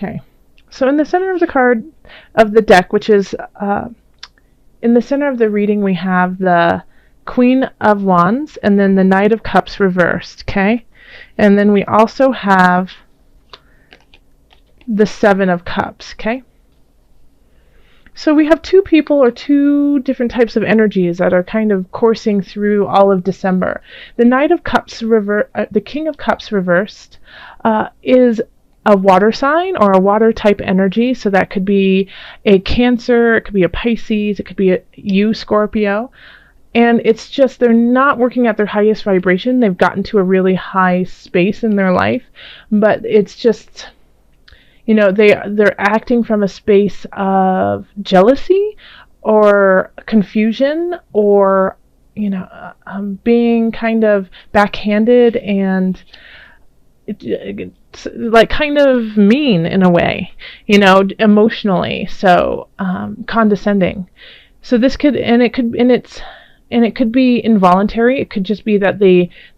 Okay. So in the center of the card of the deck, which is in the center of the reading, we have the Queen of Wands and then the Knight of Cups reversed, okay? And then we also have the Seven of Cups, okay? So we have two people or two different types of energies that are kind of coursing through all of December. The Knight of Cups the King of Cups reversed is a water sign or a water type energy. So that could be a Cancer, it could be a Pisces, it could be you, Scorpio. And it's just they're not working at their highest vibration. They've gotten to a really high space in their life, but it's just, you know, they're acting from a space of jealousy or confusion or, you know, being kind of backhanded and like kind of mean in a way, you know, emotionally. So condescending. So this could, and it could be involuntary. It could just be that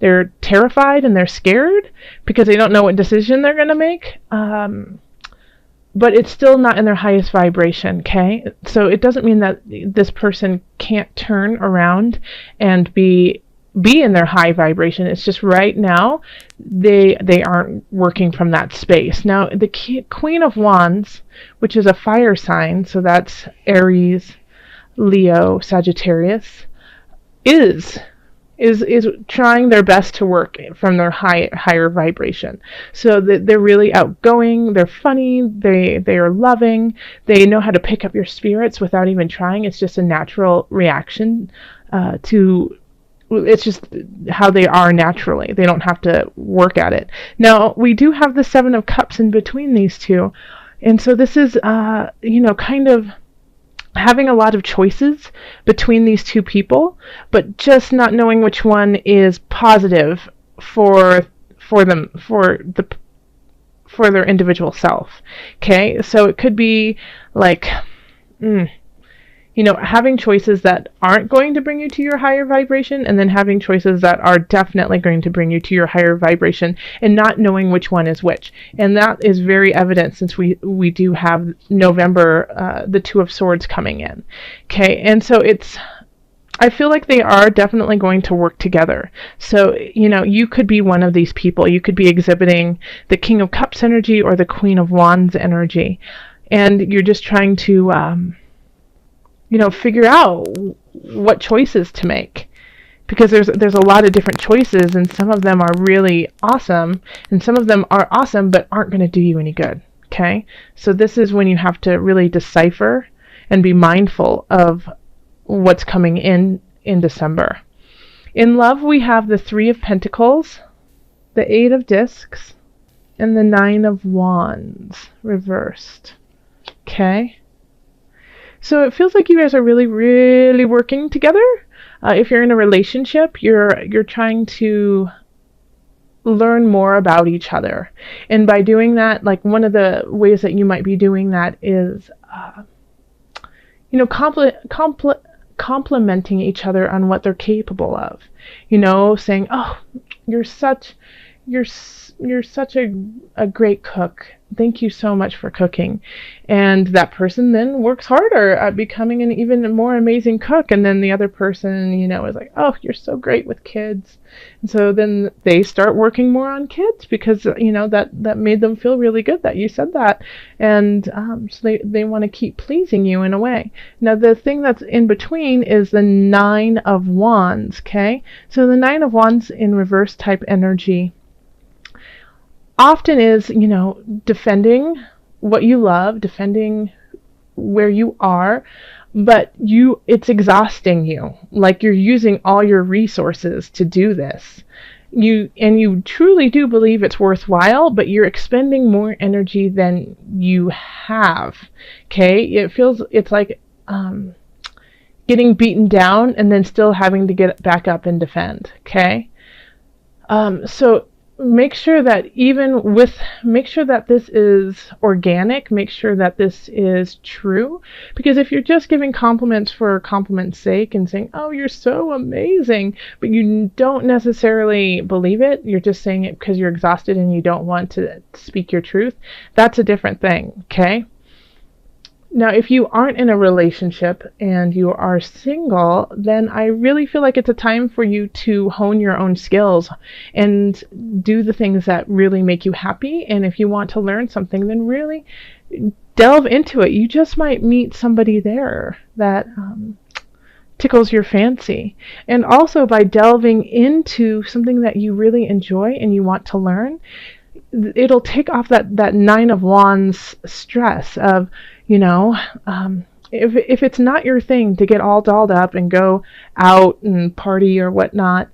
they're terrified and they're scared because they don't know what decision they're going to make. But it's still not in their highest vibration, okay? So it doesn't mean that this person can't turn around and be in their high vibration. It's just right now they aren't working from that space. Now, the Queen of Wands, which is a fire sign, so that's Aries, Leo, Sagittarius, is trying their best to work from their higher vibration. So they're really outgoing, they're funny, they are loving, they know how to pick up your spirits without even trying. It's just a natural reaction it's just how they are naturally. They don't have to work at it. Now, we do have the Seven of Cups in between these two. And so this is, you know, kind of having a lot of choices between these two people, but just not knowing which one is positive for them, for their individual self. Okay, so it could be like, you know, having choices that aren't going to bring you to your higher vibration, and then having choices that are definitely going to bring you to your higher vibration, and not knowing which one is which. And that is very evident since we do have November, the Two of Swords coming in. Okay, and so I feel like they are definitely going to work together. So, you know, you could be one of these people. You could be exhibiting the King of Cups energy or the Queen of Wands energy, and you're just trying to you know, figure out what choices to make, because there's a lot of different choices, and some of them are really awesome, and some of them are awesome but aren't going to do you any good. Okay, so this is when you have to really decipher and be mindful of what's coming in December. In love, we have the Three of Pentacles, the Eight of Discs, and the Nine of Wands reversed. Okay. So it feels like you guys are really, really working together. If you're in a relationship, you're trying to learn more about each other. And by doing that, like one of the ways that you might be doing that is, you know, complimenting each other on what they're capable of. You know, saying, "Oh, you're such a great cook. Thank you so much for cooking." And that person then works harder at becoming an even more amazing cook. And then the other person, you know, is like, "Oh, you're so great with kids." And so then they start working more on kids because, you know, that made them feel really good that you said that. And so they want to keep pleasing you in a way. Now, the thing that's in between is the Nine of Wands, okay? So the Nine of Wands in reverse type energy often is, you know, defending what you love, defending where you are, but it's exhausting you. Like you're using all your resources to do this. You truly do believe it's worthwhile, but you're expending more energy than you have. Okay? It's like getting beaten down and then still having to get back up and defend. Okay? So make sure that make sure that this is organic, make sure that this is true, because if you're just giving compliments for compliment's sake and saying, oh, you're so amazing, but you don't necessarily believe it, you're just saying it because you're exhausted and you don't want to speak your truth, that's a different thing, okay? Now, if you aren't in a relationship and you are single, then I really feel like it's a time for you to hone your own skills and do the things that really make you happy. And if you want to learn something, then really delve into it. You just might meet somebody there that tickles your fancy. And also, by delving into something that you really enjoy and you want to learn, it'll take off that Nine of Wands stress of, if it's not your thing to get all dolled up and go out and party or whatnot,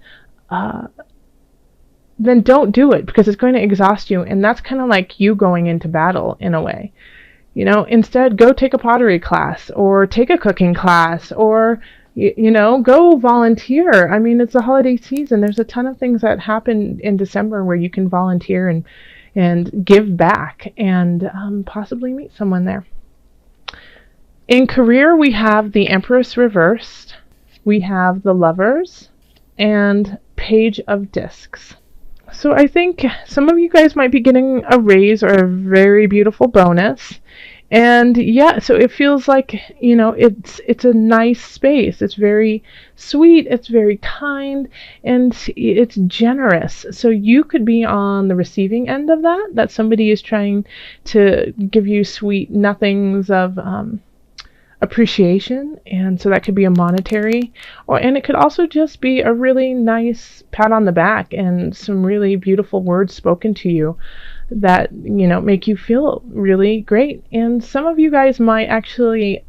then don't do it, because it's going to exhaust you, and that's kind of like you going into battle in a way. Instead, go take a pottery class or take a cooking class, or go volunteer. I mean, it's the holiday season. There's a ton of things that happen in December where you can volunteer and give back and possibly meet someone there. In career, we have the Empress reversed, we have the Lovers, and Page of Discs. So I think some of you guys might be getting a raise or a very beautiful bonus. And yeah, so it feels like, it's a nice space. It's very sweet, it's very kind, and it's generous. So you could be on the receiving end of that somebody is trying to give you sweet nothings of appreciation, and so that could be a monetary, and it could also just be a really nice pat on the back and some really beautiful words spoken to you that make you feel really great. And some of you guys might actually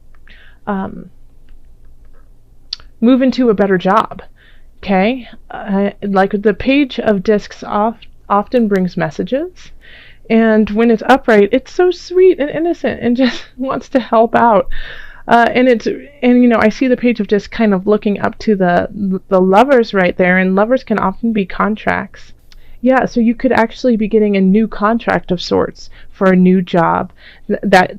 move into a better job. Okay, like the Page of Discs often brings messages, and when it's upright, it's so sweet and innocent and just wants to help out. And I see the Page of Discs kind of looking up to the Lovers right there, and Lovers can often be contracts. Yeah, so you could actually be getting a new contract of sorts for a new job. That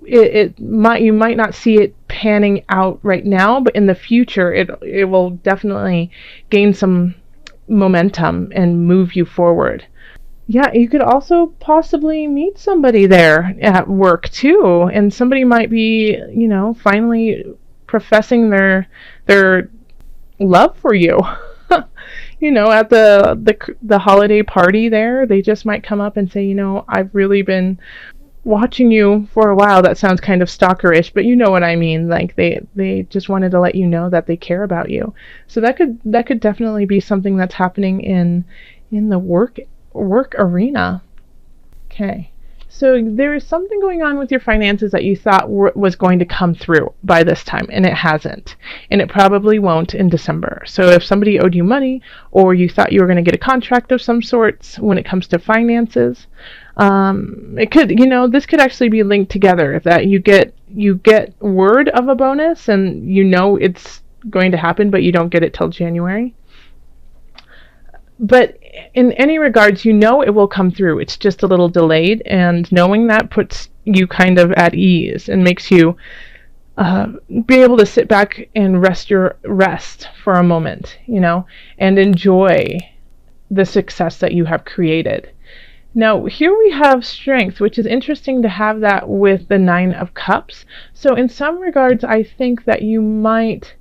you might not see it panning out right now, but in the future it will definitely gain some momentum and move you forward. Yeah, you could also possibly meet somebody there at work too, and somebody might be, finally professing their love for you. At the holiday party there, they just might come up and say, I've really been watching you for a while. That sounds kind of stalkerish, but you know what I mean. Like they just wanted to let you know that they care about you. So that could definitely be something that's happening in the work arena. Okay. So there is something going on with your finances that you thought was going to come through by this time, and it hasn't. And it probably won't in December. So if somebody owed you money, or you thought you were going to get a contract of some sorts when it comes to finances, it could, this could actually be linked together. If that you get word of a bonus and it's going to happen, but you don't get it till January. But in any regards, it will come through. It's just a little delayed, and knowing that puts you kind of at ease and makes you be able to sit back and rest for a moment, and enjoy the success that you have created. Now, here we have Strength, which is interesting to have that with the Nine of Cups. So in some regards, I think that you might,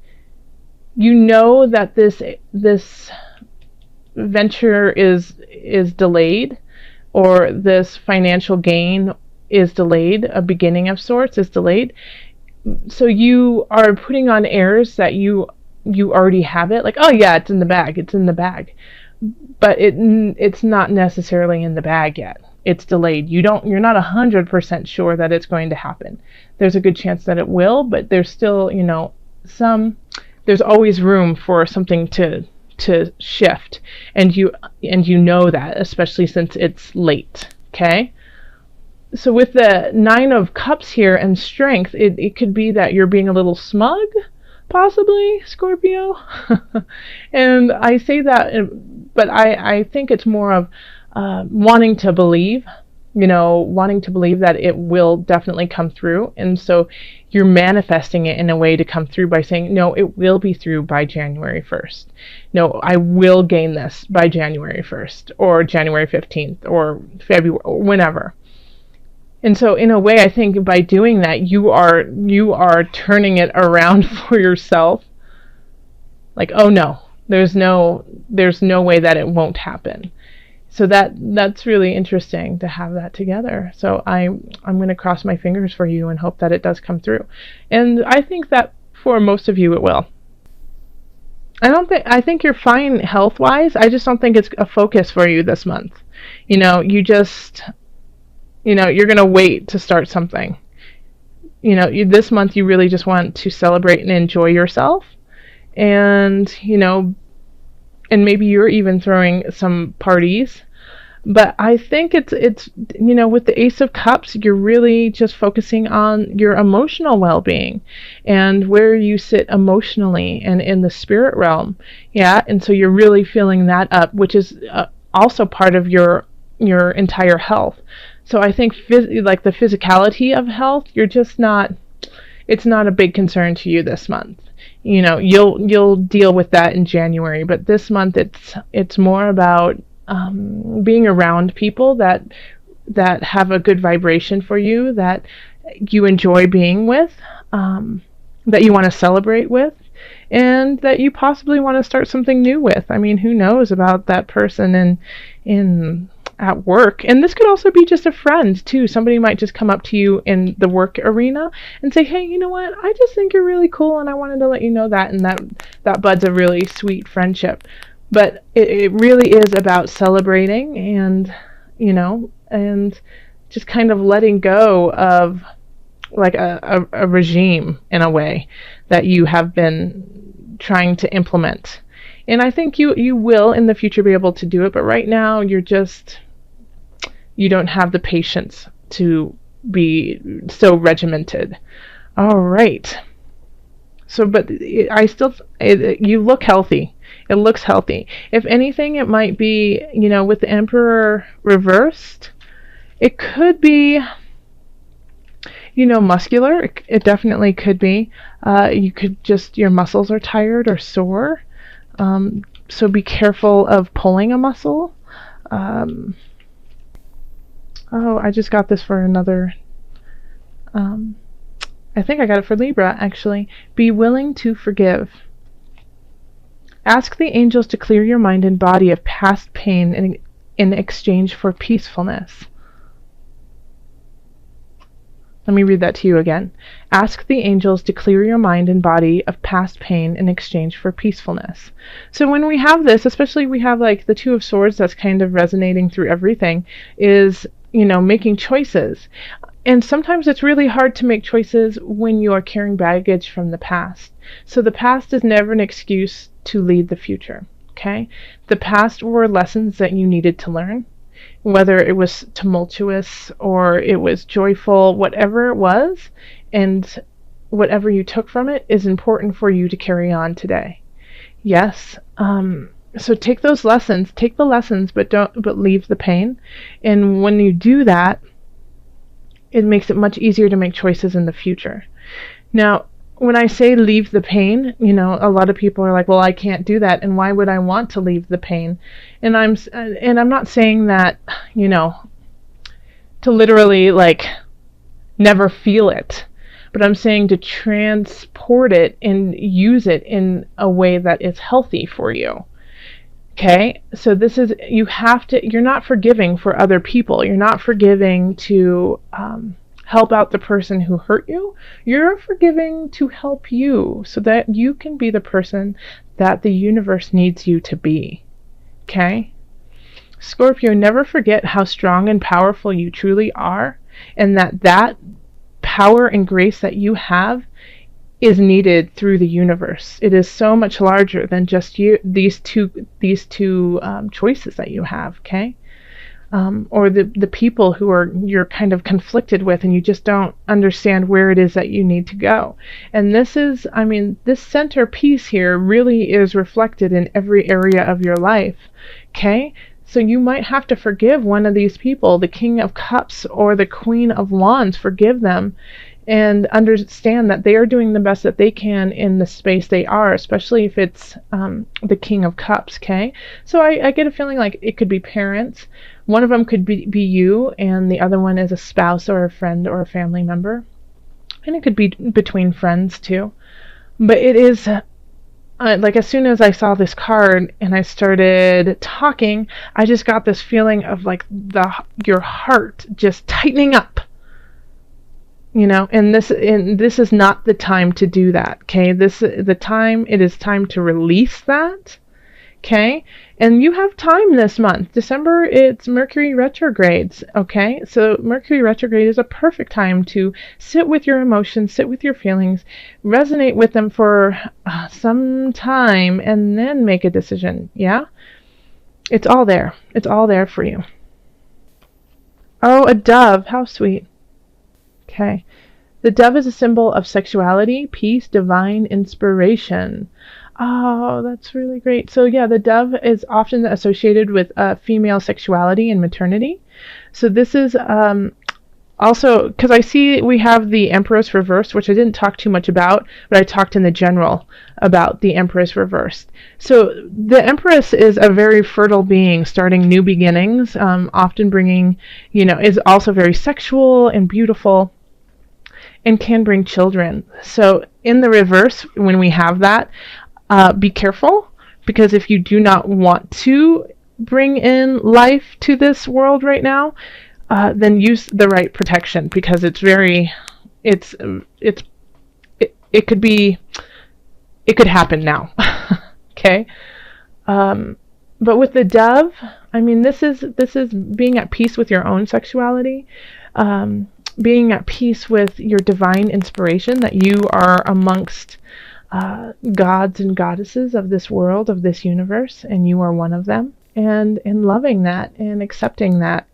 that this venture is delayed, or this financial gain is delayed, a beginning of sorts is delayed. So you are putting on airs that you already have it, like, oh yeah, it's in the bag, but it's not necessarily in the bag yet. It's delayed. You're not 100% sure that it's going to happen. There's a good chance that it will, but there's still, there's always room for something to shift, and you know that, especially since it's late. Okay, so with the Nine of Cups here and Strength, it could be that you're being a little smug, possibly, Scorpio. And I say that but I think it's more of wanting to believe, wanting to believe that it will definitely come through. And so you're manifesting it in a way to come through by saying, no, it will be through by January 1st. No, I will gain this by January 1st or January 15th or February or whenever. And so in a way, I think by doing that, you are turning it around for yourself. Like, oh no, there's no way that it won't happen. So that's really interesting to have that together. So I'm going to cross my fingers for you and hope that it does come through. And I think that for most of you it will. I think you're fine health-wise. I just don't think it's a focus for you this month. You're going to wait to start something. This month you really just want to celebrate and enjoy yourself. And maybe you're even throwing some parties. But I think it's with the Ace of Cups, you're really just focusing on your emotional well-being and where you sit emotionally and in the spirit realm. Yeah, and so you're really feeling that up, which is also part of your entire health. So I think like the physicality of health, it's not a big concern to you this month. You'll deal with that in January, but this month it's more about being around people that have a good vibration for you, that you enjoy being with, that you want to celebrate with, and that you possibly want to start something new with. I mean, who knows about that person in at work. And this could also be just a friend too. Somebody might just come up to you in the work arena and say, hey, you know what, I just think you're really cool and I wanted to let you know that. And that buds a really sweet friendship. But it really is about celebrating and just kind of letting go of like a regime in a way that you have been trying to implement. And I think you will in the future be able to do it, but right now you don't have the patience to be so regimented. All right. So, but you look healthy. It looks healthy. If anything, it might be, with the Emperor reversed, it could be, muscular. It definitely could be. You could your muscles are tired or sore. So be careful of pulling a muscle. I just got this for another, I think I got it for Libra, actually. Be willing to forgive. Ask the angels to clear your mind and body of past pain in exchange for peacefulness. Let me read that to you again. Ask the angels to clear your mind and body of past pain in exchange for peacefulness. So when we have this, especially we have like the Two of Swords that's kind of resonating through everything, is, making choices. And sometimes it's really hard to make choices when you are carrying baggage from the past. So the past is never an excuse to lead the future, okay? The past were lessons that you needed to learn, whether it was tumultuous or it was joyful, whatever it was, and whatever you took from it is important for you to carry on today. Yes, so take the lessons, but leave the pain. And when you do that, it makes it much easier to make choices in the future. Now, when I say leave the pain, a lot of people are like, well, I can't do that, and why would I want to leave the pain? And I'm not saying that, to literally like never feel it, but I'm saying to transport it and use it in a way that is healthy for you. Okay, so you're not forgiving for other people. You're not forgiving to help out the person who hurt you. You're forgiving to help you so that you can be the person that the universe needs you to be. Okay? Scorpio, never forget how strong and powerful you truly are, and that power and grace that you have is needed through the universe. It is so much larger than just these two choices that you have, okay? or the people who you're kind of conflicted with, and you just don't understand where it is that you need to go. And this is, I mean, this center piece here really is reflected in every area of your life. Okay? So you might have to forgive one of these people, the King of Cups or the Queen of Wands. Forgive them and understand that they are doing the best that they can in the space they are, especially if it's the King of Cups, okay? So I get a feeling like it could be parents. One of them could be you, and the other one is a spouse or a friend or a family member. And it could be between friends too. But it is, like, as soon as I saw this card and I started talking, I just got this feeling of like your heart just tightening up. You know, and this is not the time to do that, okay? It is time to release that, okay? And you have time this month. December, it's Mercury retrogrades, okay? So Mercury retrograde is a perfect time to sit with your emotions, sit with your feelings, resonate with them for some time, and then make a decision, yeah? It's all there. It's all there for you. Oh, a dove. How sweet. Okay. The dove is a symbol of sexuality, peace, divine inspiration. Oh, that's really great. So yeah, the dove is often associated with female sexuality and maternity. So this is also, because I see we have the Empress reversed, which I didn't talk too much about, but I talked in the general about the Empress reversed. So the Empress is a very fertile being, starting new beginnings, often bringing, is also very sexual and beautiful, and can bring children. So in the reverse, when we have that, be careful, because if you do not want to bring in life to this world right now, then use the right protection, because it could happen now. Okay. But with the dove, I mean, this is being at peace with your own sexuality, being at peace with your divine inspiration, that you are amongst gods and goddesses of this world, of this universe, and you are one of them, and loving that and accepting that,